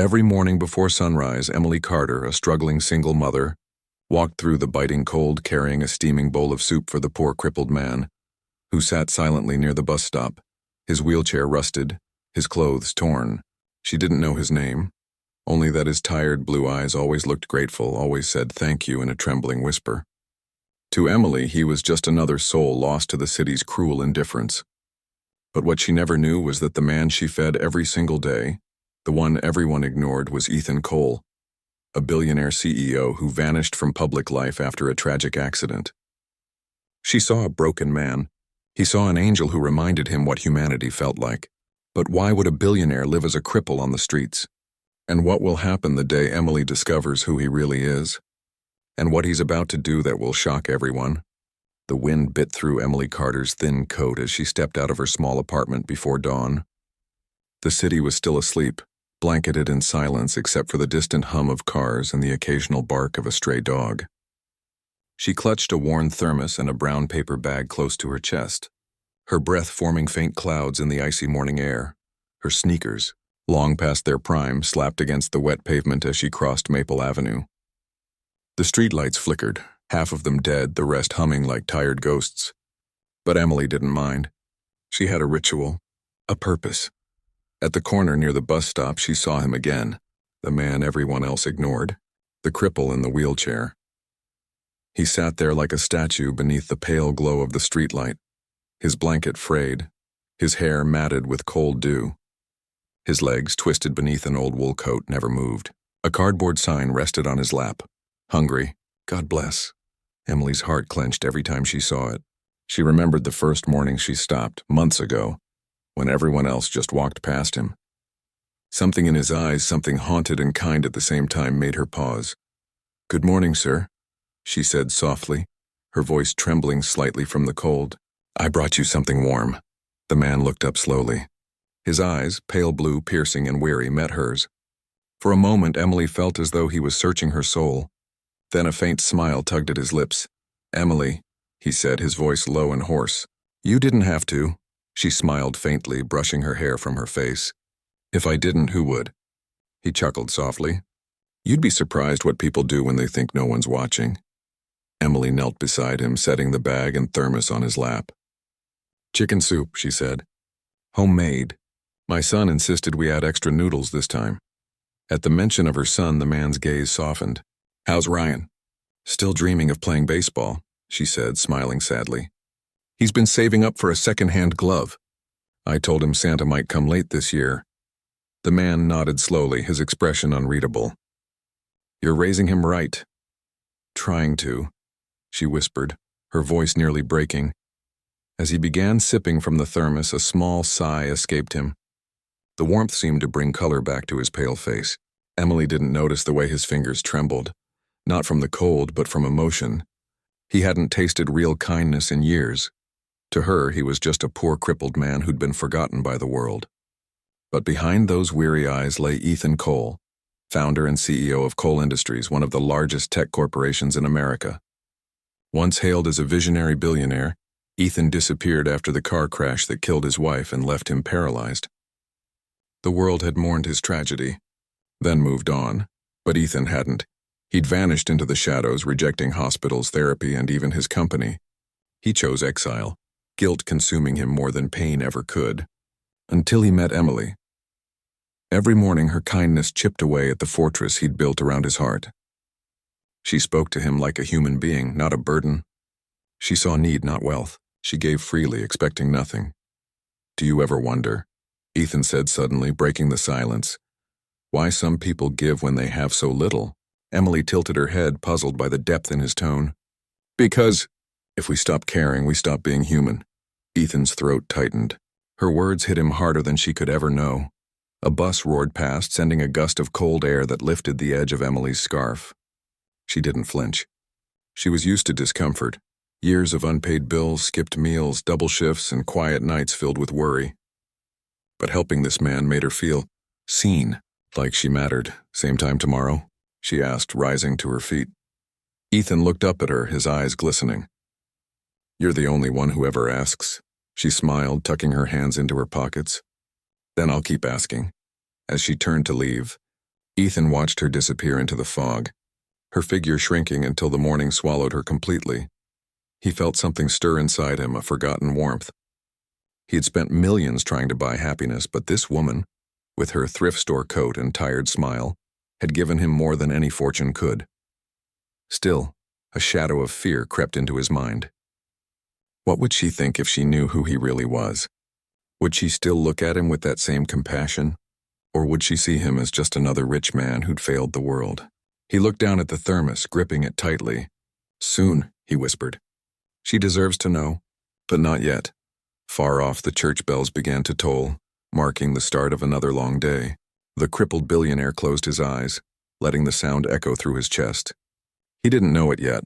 Every morning before sunrise, Emily Carter, a struggling single mother, walked through the biting cold carrying a steaming bowl of soup for the poor crippled man, who sat silently near the bus stop, his wheelchair rusted, his clothes torn. She didn't know his name, only that his tired blue eyes always looked grateful, always said thank you in a trembling whisper. To Emily, he was just another soul lost to the city's cruel indifference. But what she never knew was that the man she fed every single day, the one everyone ignored, was Ethan Cole, a billionaire CEO who vanished from public life after a tragic accident. She saw a broken man. He saw an angel who reminded him what humanity felt like. But why would a billionaire live as a cripple on the streets? And what will happen the day Emily discovers who he really is? And what he's about to do that will shock everyone? The wind bit through Emily Carter's thin coat as she stepped out of her small apartment before dawn. The city was still asleep, blanketed in silence except for the distant hum of cars and the occasional bark of a stray dog. She clutched a worn thermos and a brown paper bag close to her chest, her breath forming faint clouds in the icy morning air. Her sneakers, long past their prime, slapped against the wet pavement as she crossed Maple Avenue. The streetlights flickered, half of them dead, the rest humming like tired ghosts. But Emily didn't mind. She had a ritual, a purpose. At the corner near the bus stop, she saw him again, the man everyone else ignored, the cripple in the wheelchair. He sat there like a statue beneath the pale glow of the streetlight, his blanket frayed, his hair matted with cold dew. His legs, twisted beneath an old wool coat, never moved. A cardboard sign rested on his lap. Hungry. God bless. Emily's heart clenched every time she saw it. She remembered the first morning she stopped, months ago, when everyone else just walked past him. Something in his eyes, something haunted and kind at the same time, made her pause. "Good morning, sir," she said softly, her voice trembling slightly from the cold. "I brought you something warm." The man looked up slowly. His eyes, pale blue, piercing and weary, met hers. For a moment, Emily felt as though he was searching her soul. Then a faint smile tugged at his lips. "Emily," he said, his voice low and hoarse. "You didn't have to." She smiled faintly, brushing her hair from her face. "If I didn't, who would?" He chuckled softly. "You'd be surprised what people do when they think no one's watching." Emily knelt beside him, setting the bag and thermos on his lap. "Chicken soup," she said. "Homemade. My son insisted we add extra noodles this time." At the mention of her son, the man's gaze softened. "How's Ryan?" "Still dreaming of playing baseball," she said, smiling sadly. "He's been saving up for a second-hand glove. I told him Santa might come late this year." The man nodded slowly, his expression unreadable. "You're raising him right." "Trying to," she whispered, her voice nearly breaking. As he began sipping from the thermos, a small sigh escaped him. The warmth seemed to bring color back to his pale face. Emily didn't notice the way his fingers trembled, not from the cold but from emotion. He hadn't tasted real kindness in years. To her, he was just a poor crippled man who'd been forgotten by the world. But behind those weary eyes lay Ethan Cole, founder and CEO of Cole Industries, one of the largest tech corporations in America. Once hailed as a visionary billionaire, Ethan disappeared after the car crash that killed his wife and left him paralyzed. The world had mourned his tragedy, then moved on, but Ethan hadn't. He'd vanished into the shadows, rejecting hospitals, therapy, and even his company. He chose exile, guilt consuming him more than pain ever could, until he met Emily. Every morning her kindness chipped away at the fortress he'd built around his heart. She spoke to him like a human being, not a burden. She saw need, not wealth. She gave freely, expecting nothing. "Do you ever wonder," Ethan said suddenly, breaking the silence, "why some people give when they have so little?" Emily tilted her head, puzzled by the depth in his tone. "Because if we stop caring, we stop being human." Ethan's throat tightened. Her words hit him harder than she could ever know. A bus roared past, sending a gust of cold air that lifted the edge of Emily's scarf. She didn't flinch. She was used to discomfort. Years of unpaid bills, skipped meals, double shifts, and quiet nights filled with worry. But helping this man made her feel seen, like she mattered. "Same time tomorrow?" she asked, rising to her feet. Ethan looked up at her, his eyes glistening. "You're the only one who ever asks," she smiled, tucking her hands into her pockets. "Then I'll keep asking." As she turned to leave, Ethan watched her disappear into the fog, her figure shrinking until the morning swallowed her completely. He felt something stir inside him, a forgotten warmth. He had spent millions trying to buy happiness, but this woman, with her thrift store coat and tired smile, had given him more than any fortune could. Still, a shadow of fear crept into his mind. What would she think if she knew who he really was? Would she still look at him with that same compassion? Or would she see him as just another rich man who'd failed the world? He looked down at the thermos, gripping it tightly. Soon, he whispered. She deserves to know, but not yet. Far off, the church bells began to toll, marking the start of another long day. The crippled billionaire closed his eyes, letting the sound echo through his chest. He didn't know it yet,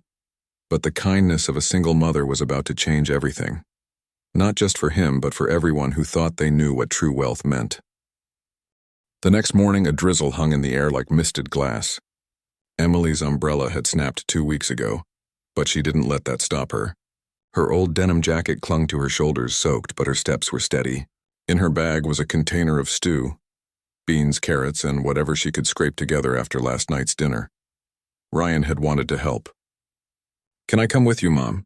but the kindness of a single mother was about to change everything. Not just for him, but for everyone who thought they knew what true wealth meant. The next morning, a drizzle hung in the air like misted glass. Emily's umbrella had snapped 2 weeks ago, but she didn't let that stop her. Her old denim jacket clung to her shoulders, soaked, but her steps were steady. In her bag was a container of stew, beans, carrots, and whatever she could scrape together after last night's dinner. Ryan had wanted to help. "Can I come with you, Mom?"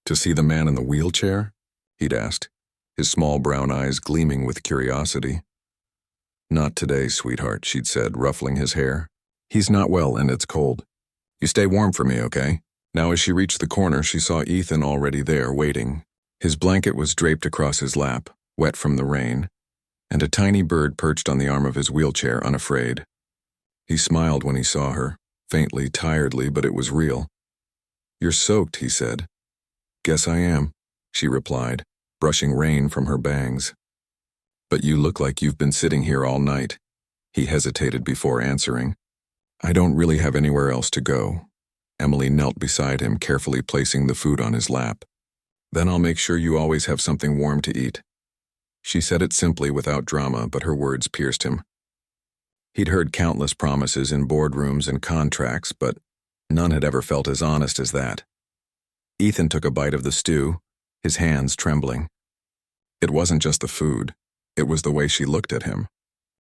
"To see the man in the wheelchair?" he'd asked, his small brown eyes gleaming with curiosity. "Not today, sweetheart," she'd said, ruffling his hair. "He's not well and it's cold. You stay warm for me, okay?" Now as she reached the corner, she saw Ethan already there, waiting. His blanket was draped across his lap, wet from the rain, and a tiny bird perched on the arm of his wheelchair, unafraid. He smiled when he saw her, faintly, tiredly, but it was real. "You're soaked," he said. "Guess I am," she replied, brushing rain from her bangs. "But you look like you've been sitting here all night." He hesitated before answering. "I don't really have anywhere else to go." Emily knelt beside him, carefully placing the food on his lap. "Then I'll make sure you always have something warm to eat." She said it simply, without drama, but her words pierced him. He'd heard countless promises in boardrooms and contracts, but none had ever felt as honest as that. Ethan took a bite of the stew, his hands trembling. It wasn't just the food. It was the way she looked at him.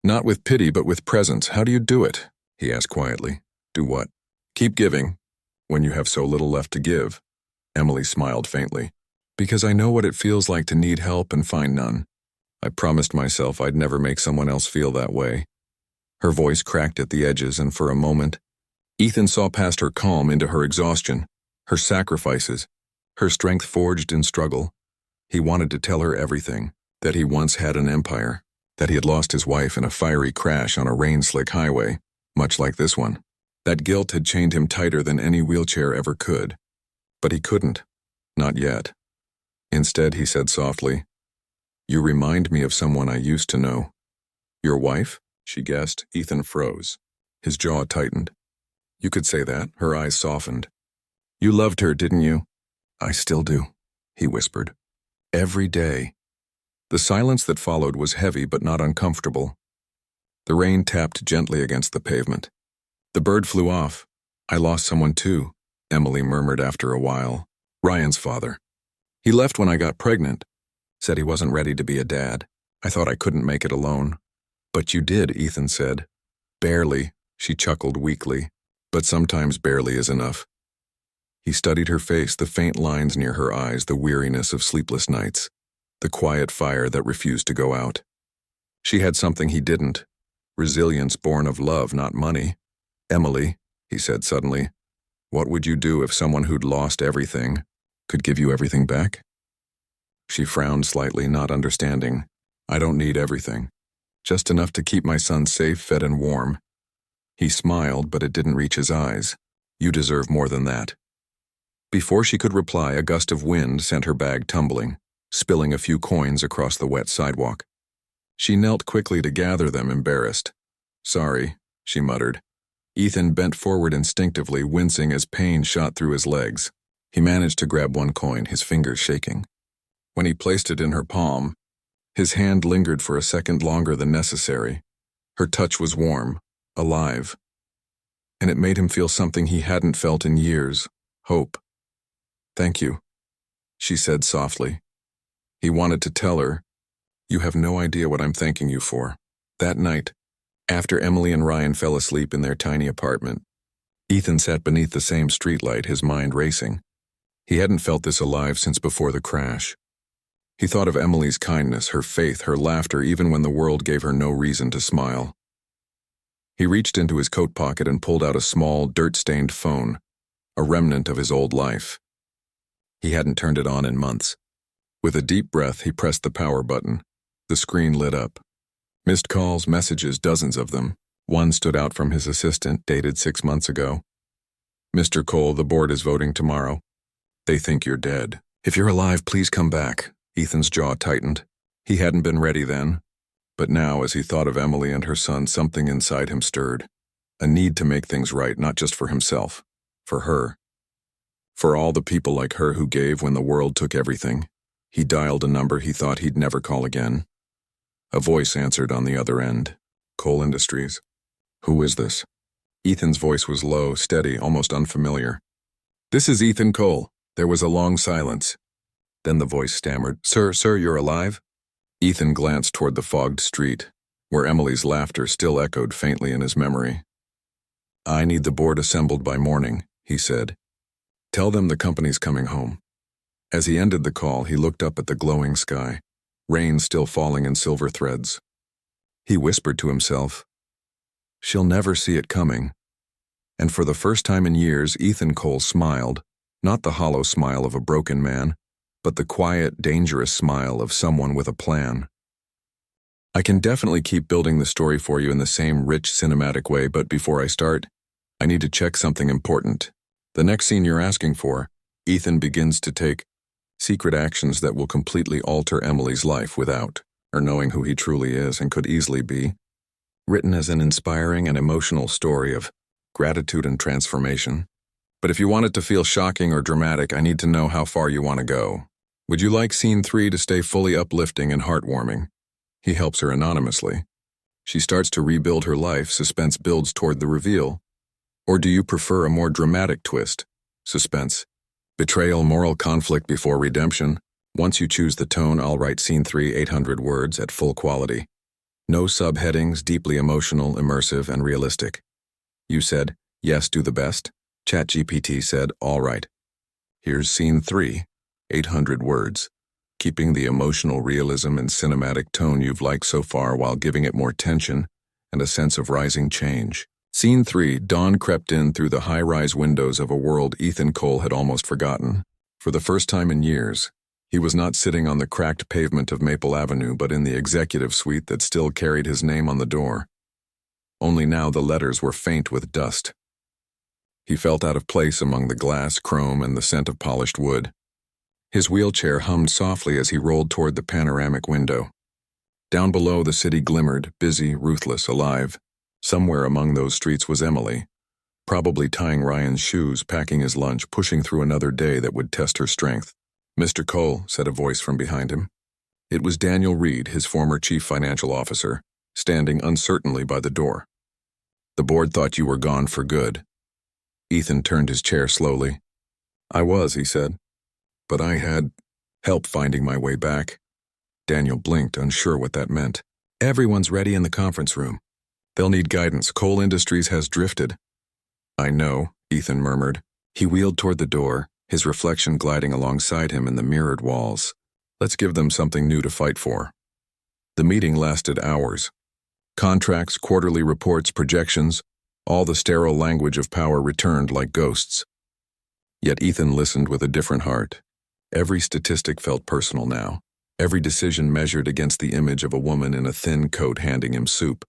"Not with pity, but with presence. How do you do it?" he asked quietly. "Do what?" "Keep giving, when you have so little left to give." Emily smiled faintly. "Because I know what it feels like to need help and find none. I promised myself I'd never make someone else feel that way." Her voice cracked at the edges, and for a moment, Ethan saw past her calm into her exhaustion, her sacrifices, her strength forged in struggle. He wanted to tell her everything, that he once had an empire, that he had lost his wife in a fiery crash on a rain-slick highway, much like this one. That guilt had chained him tighter than any wheelchair ever could. But he couldn't. Not yet. Instead, he said softly, "You remind me of someone I used to know." "Your wife?" she guessed. Ethan froze. His jaw tightened. "You could say that." Her eyes softened. "You loved her, didn't you?" "I still do," he whispered. "Every day." The silence that followed was heavy but not uncomfortable. The rain tapped gently against the pavement. "The bird flew off. I lost someone too," Emily murmured after a while. "Ryan's father. He left when I got pregnant. Said he wasn't ready to be a dad. I thought I couldn't make it alone." "But you did," Ethan said. "Barely," she chuckled weakly. "But sometimes barely is enough." He studied her face, the faint lines near her eyes, the weariness of sleepless nights, the quiet fire that refused to go out. She had something he didn't, resilience born of love, not money. "Emily," he said suddenly, "what would you do if someone who'd lost everything could give you everything back?" She frowned slightly, not understanding. "I don't need everything. Just enough to keep my son safe, fed, and warm." He smiled, but it didn't reach his eyes. "You deserve more than that." Before she could reply, a gust of wind sent her bag tumbling, spilling a few coins across the wet sidewalk. She knelt quickly to gather them, embarrassed. "Sorry," she muttered. Ethan bent forward instinctively, wincing as pain shot through his legs. He managed to grab one coin, his fingers shaking. When he placed it in her palm, his hand lingered for a second longer than necessary. Her touch was warm, alive, and it made him feel something he hadn't felt in years: hope. "Thank you," she said softly. He wanted to tell her, "You have no idea what I'm thanking you for." That night, After Emily and Ryan fell asleep in their tiny apartment, Ethan sat beneath the same streetlight, his mind racing. He hadn't felt this alive since before the crash. He thought of Emily's kindness, her faith, her laughter, even when the world gave her no reason to smile. He reached into his coat pocket and pulled out a small, dirt-stained phone, a remnant of his old life. He hadn't turned it on in months. With a deep breath, he pressed the power button. The screen lit up. Missed calls, messages, dozens of them. One stood out from his assistant, dated 6 months ago. "Mr. Cole, the board is voting tomorrow. They think you're dead. If you're alive, please come back." Ethan's jaw tightened. He hadn't been ready then. But now, as he thought of Emily and her son, something inside him stirred. A need to make things right, not just for himself. For her. For all the people like her who gave when the world took everything. He dialed a number he thought he'd never call again. A voice answered on the other end. "Cole Industries." "Who is this?" Ethan's voice was low, steady, almost unfamiliar. "This is Ethan Cole." There was a long silence. Then the voice stammered, Sir, you're alive?" Ethan glanced toward the fogged street, where Emily's laughter still echoed faintly in his memory. "I need the board assembled by morning," he said. "Tell them the company's coming home." As he ended the call, he looked up at the glowing sky, rain still falling in silver threads. He whispered to himself, "She'll never see it coming." And for the first time in years, Ethan Cole smiled, not the hollow smile of a broken man, but the quiet, dangerous smile of someone with a plan. "I can definitely keep building the story for you in the same rich, cinematic way, but before I start, I need to check something important. The next scene you're asking for, Ethan begins to take secret actions that will completely alter Emily's life without her knowing who he truly is and could easily be. Written as an inspiring and emotional story of gratitude and transformation. But if you want it to feel shocking or dramatic, I need to know how far you want to go. Would you like scene 3 to stay fully uplifting and heartwarming?" He helps her anonymously. She starts to rebuild her life, suspense builds toward the reveal. Or do you prefer a more dramatic twist? Suspense. Betrayal, moral conflict before redemption. Once you choose the tone, I'll write scene 3 800 words at full quality. No subheadings, deeply emotional, immersive, and realistic. You said, "Yes, do the best." ChatGPT said, "All right. Here's scene 3, 800 words, keeping the emotional realism and cinematic tone you've liked so far while giving it more tension and a sense of rising change." Scene 3, dawn crept in through the high-rise windows of a world Ethan Cole had almost forgotten. For the first time in years, he was not sitting on the cracked pavement of Maple Avenue, but in the executive suite that still carried his name on the door. Only now the letters were faint with dust. He felt out of place among the glass, chrome, and the scent of polished wood. His wheelchair hummed softly as he rolled toward the panoramic window. Down below, the city glimmered, busy, ruthless, alive. Somewhere among those streets was Emily, probably tying Ryan's shoes, packing his lunch, pushing through another day that would test her strength. "Mr. Cole," said a voice from behind him. It was Daniel Reed, his former chief financial officer, standing uncertainly by the door. "The board thought you were gone for good." Ethan turned his chair slowly. "I was," he said. "But I had help finding my way back." Daniel blinked, unsure what that meant. "Everyone's ready in the conference room. They'll need guidance. Cole Industries has drifted." "I know," Ethan murmured. He wheeled toward the door, his reflection gliding alongside him in the mirrored walls. "Let's give them something new to fight for." The meeting lasted hours. Contracts, quarterly reports, projections, all the sterile language of power returned like ghosts. Yet Ethan listened with a different heart. Every statistic felt personal now. Every decision measured against the image of a woman in a thin coat handing him soup.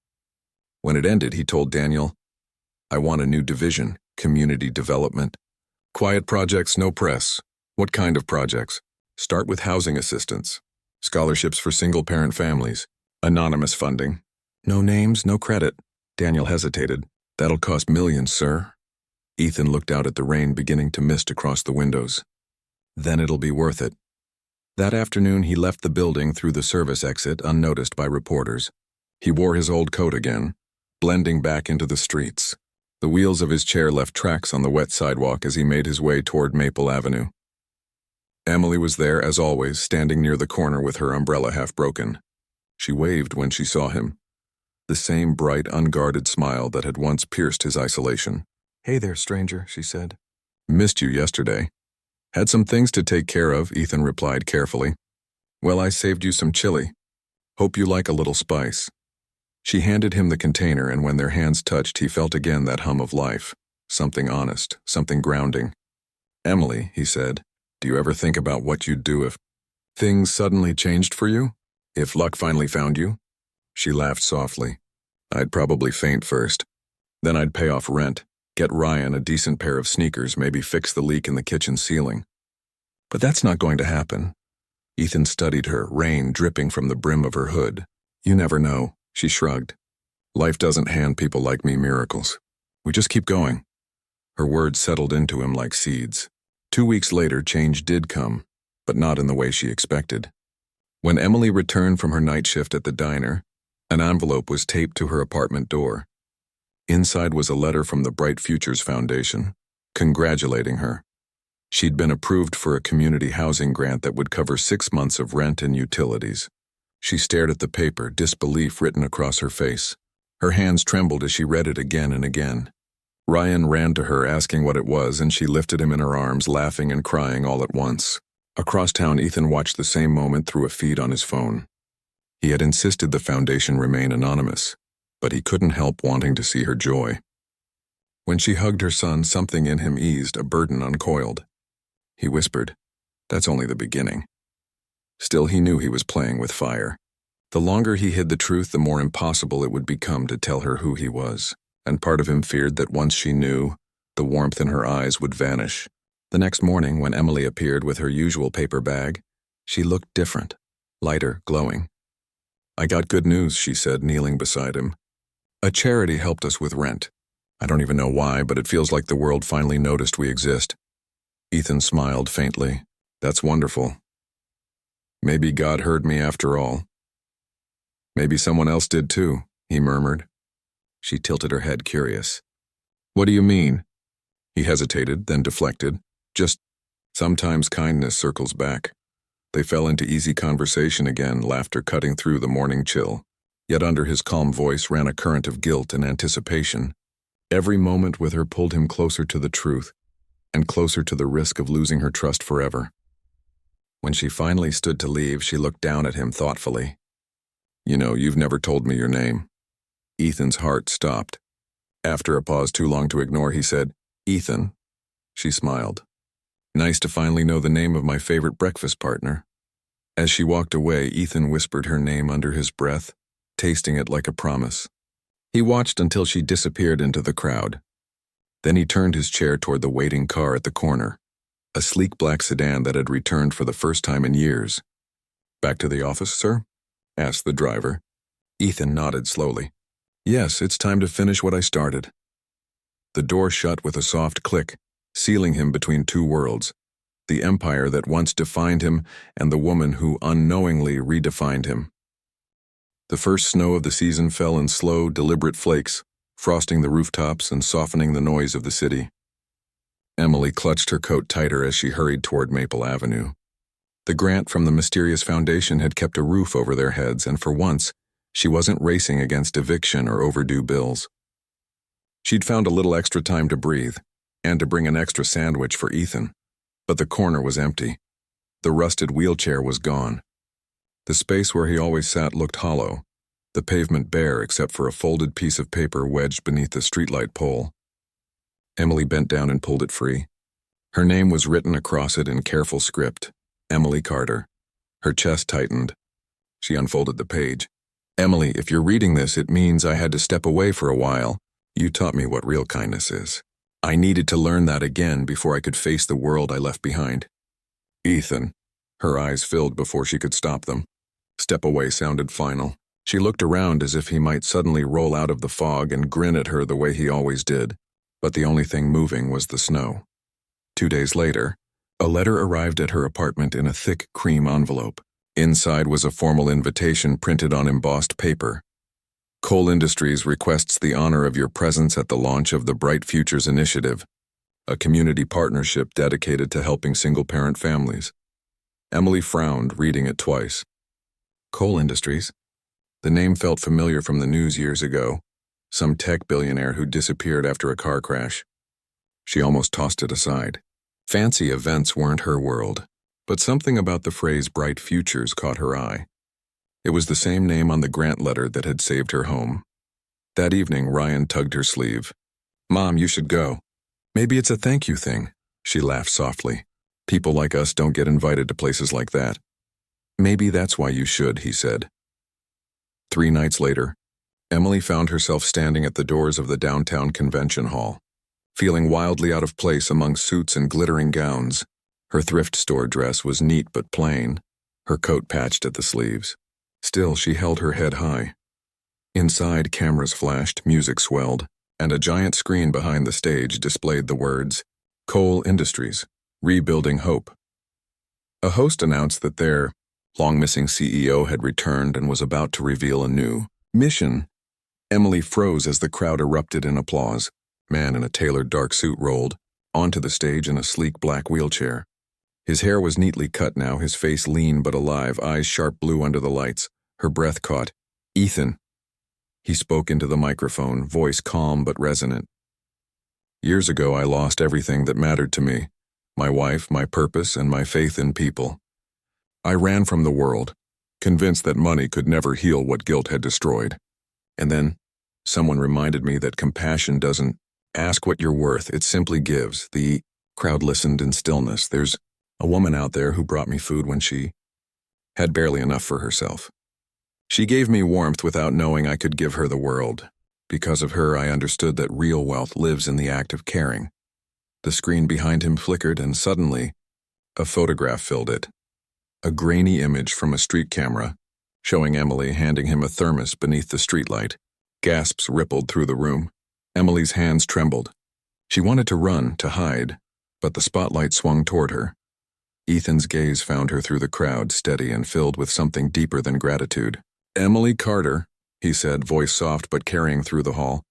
When it ended, he told Daniel, "I want a new division, community development. Quiet projects, no press." "What kind of projects?" "Start with housing assistance. Scholarships for single-parent families. Anonymous funding." "No names, no credit." Daniel hesitated. "That'll cost millions, sir." Ethan looked out at the rain beginning to mist across the windows. "Then it'll be worth it." That afternoon, he left the building through the service exit unnoticed by reporters. He wore his old coat again, blending back into the streets. The wheels of his chair left tracks on the wet sidewalk as he made his way toward Maple Avenue. Emily was there, as always, standing near the corner with her umbrella half broken. She waved when she saw him. the same bright, unguarded smile that had once pierced his isolation. "Hey there, stranger," she said. "Missed you yesterday." "Had some things to take care of," Ethan replied carefully. "Well, I saved you some chili. Hope you like a little spice." She handed him the container, and when their hands touched, he felt again that hum of life. Something honest, something grounding. "Emily," he said, "do you ever think about what you'd do if things suddenly changed for you? If luck finally found you?" She laughed softly. "I'd probably faint first. Then I'd pay off rent, get Ryan a decent pair of sneakers, maybe fix the leak in the kitchen ceiling. But that's not going to happen." Ethan studied her, rain dripping from the brim of her hood. "You never know," she shrugged. "Life doesn't hand people like me miracles. We just keep going." Her words settled into him like seeds. 2 weeks later, change did come, but not in the way she expected. When Emily returned from her night shift at the diner, an envelope was taped to her apartment door. Inside was a letter from the Bright Futures Foundation, congratulating her. She'd been approved for a community housing grant that would cover 6 months of rent and utilities. She stared at the paper, disbelief written across her face. Her hands trembled as she read it again and again. Ryan ran to her, asking what it was, and she lifted him in her arms, laughing and crying all at once. Across town, Ethan watched the same moment through a feed on his phone. He had insisted the foundation remain anonymous, but he couldn't help wanting to see her joy. When she hugged her son, something in him eased, a burden uncoiled. He whispered, "That's only the beginning." Still, he knew he was playing with fire. The longer he hid the truth, the more impossible it would become to tell her who he was, and part of him feared that once she knew, the warmth in her eyes would vanish. The next morning, when Emily appeared with her usual paper bag, she looked different, lighter, glowing. "I got good news," she said, kneeling beside him. "A charity helped us with rent. I don't even know why, but it feels like the world finally noticed we exist." Ethan smiled faintly. "That's wonderful. Maybe God heard me after all." "Maybe someone else did too," he murmured. She tilted her head, curious. "What do you mean?" He hesitated, then deflected. "Just, sometimes kindness circles back." They fell into easy conversation again, laughter cutting through the morning chill. Yet under his calm voice ran a current of guilt and anticipation. Every moment with her pulled him closer to the truth, and closer to the risk of losing her trust forever. When she finally stood to leave, she looked down at him thoughtfully. "You know, you've never told me your name." Ethan's heart stopped. After a pause too long to ignore, he said, "Ethan." She smiled. "Nice to finally know the name of my favorite breakfast partner." As she walked away, Ethan whispered her name under his breath, tasting it like a promise. He watched until she disappeared into the crowd. Then he turned his chair toward the waiting car at the corner, a sleek black sedan that had returned for the first time in years. "Back to the office, sir?" asked the driver. Ethan nodded slowly. "Yes, it's time to finish what I started." The door shut with a soft click, sealing him between two worlds, the empire that once defined him and the woman who unknowingly redefined him. The first snow of the season fell in slow, deliberate flakes, frosting the rooftops and softening the noise of the city. Emily clutched her coat tighter as she hurried toward Maple Avenue. The grant from the mysterious foundation had kept a roof over their heads, and for once, she wasn't racing against eviction or overdue bills. She'd found a little extra time to breathe, and to bring an extra sandwich for Ethan. But the corner was empty. The rusted wheelchair was gone. The space where he always sat looked hollow, the pavement bare except for a folded piece of paper wedged beneath the streetlight pole. Emily bent down and pulled it free. Her name was written across it in careful script, Emily Carter. Her chest tightened. She unfolded the page. "Emily, if you're reading this, it means I had to step away for a while. You taught me what real kindness is. I needed to learn that again before I could face the world I left behind." "Ethan." Her eyes filled before she could stop them. Step away sounded final. She looked around as if he might suddenly roll out of the fog and grin at her the way he always did. But the only thing moving was the snow. 2 days later, a letter arrived at her apartment in a thick cream envelope. Inside was a formal invitation printed on embossed paper. "Coal Industries requests the honor of your presence at the launch of the Bright Futures Initiative, a community partnership dedicated to helping single-parent families." Emily frowned, reading it twice. "Coal Industries? The name felt familiar from the news years ago, some tech billionaire who disappeared after a car crash. She almost tossed it aside. Fancy events weren't her world, but something about the phrase bright futures caught her eye. It was the same name on the grant letter that had saved her home. That evening, Ryan tugged her sleeve. "Mom, you should go." "Maybe it's a thank you thing," she laughed softly. "People like us don't get invited to places like that." "Maybe that's why you should," he said. 3 nights later, Emily found herself standing at the doors of the downtown convention hall, feeling wildly out of place among suits and glittering gowns. Her thrift store dress was neat but plain, her coat patched at the sleeves. Still, she held her head high. Inside, cameras flashed, music swelled, and a giant screen behind the stage displayed the words, "Coal Industries, Rebuilding Hope." A host announced that their long-missing CEO had returned and was about to reveal a new mission. Emily froze as the crowd erupted in applause. A man in a tailored dark suit rolled onto the stage in a sleek black wheelchair. His hair was neatly cut now, his face lean but alive, eyes sharp blue under the lights. Her breath caught. "Ethan." He spoke into the microphone, voice calm but resonant. "Years ago, I lost everything that mattered to me. My wife, my purpose, and my faith in people. I ran from the world, convinced that money could never heal what guilt had destroyed. And then, someone reminded me that compassion doesn't ask what you're worth, it simply gives." The crowd listened in stillness. "There's a woman out there who brought me food when she had barely enough for herself. She gave me warmth without knowing I could give her the world. Because of her, I understood that real wealth lives in the act of caring." The screen behind him flickered, and suddenly, a photograph filled it. A grainy image from a street camera, showing Emily handing him a thermos beneath the streetlight. Gasps rippled through the room. Emily's hands trembled. She wanted to run, to hide, but the spotlight swung toward her. Ethan's gaze found her through the crowd, steady and filled with something deeper than gratitude. "Emily Carter," he said, voice soft but carrying through the hall.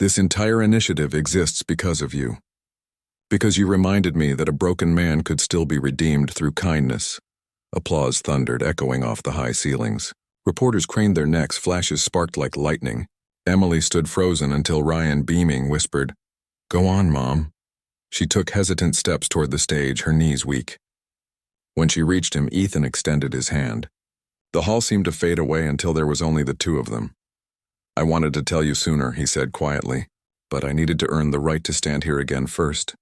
"This entire initiative exists because of you. Because you reminded me that a broken man could still be redeemed through kindness." Applause thundered, echoing off the high ceilings. Reporters craned their necks, flashes sparked like lightning. Emily stood frozen until Ryan, beaming, whispered, "Go on, Mom." She took hesitant steps toward the stage, her knees weak. When she reached him, Ethan extended his hand. The hall seemed to fade away until there was only the two of them. "I wanted to tell you sooner," he said quietly, "but I needed to earn the right to stand here again first."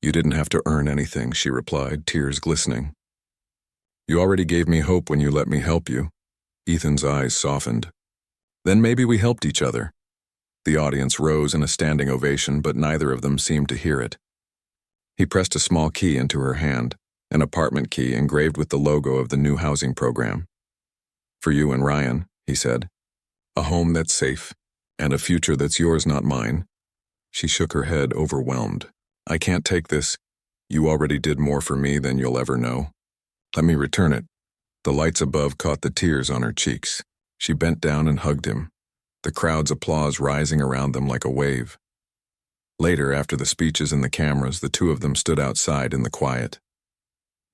"You didn't have to earn anything," she replied, tears glistening. "You already gave me hope when you let me help you." Ethan's eyes softened. "Then maybe we helped each other." The audience rose in a standing ovation, but neither of them seemed to hear it. He pressed a small key into her hand, an apartment key engraved with the logo of the new housing program. "For you and Ryan," he said. "A home that's safe, and a future that's yours, not mine." She shook her head, overwhelmed. "I can't take this. You already did more for me than you'll ever know. Let me return it." The lights above caught the tears on her cheeks. She bent down and hugged him, the crowd's applause rising around them like a wave. Later, after the speeches and the cameras, the two of them stood outside in the quiet.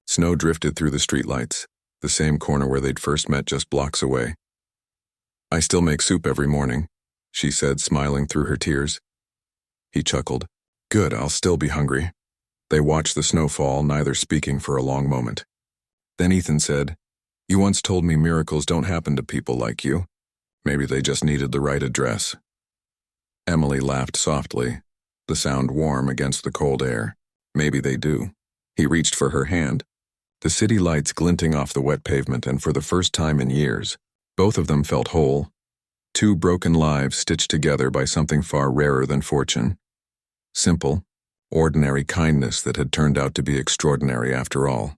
Snow drifted through the streetlights, the same corner where they'd first met just blocks away. "I still make soup every morning," she said, smiling through her tears. He chuckled. "Good, I'll still be hungry." They watched the snow fall, neither speaking for a long moment. Then Ethan said, "You once told me miracles don't happen to people like you. Maybe they just needed the right address." Emily laughed softly, the sound warm against the cold air. "Maybe they do." He reached for her hand, the city lights glinting off the wet pavement, and for the first time in years, both of them felt whole. Two broken lives stitched together by something far rarer than fortune. Simple, ordinary kindness that had turned out to be extraordinary after all.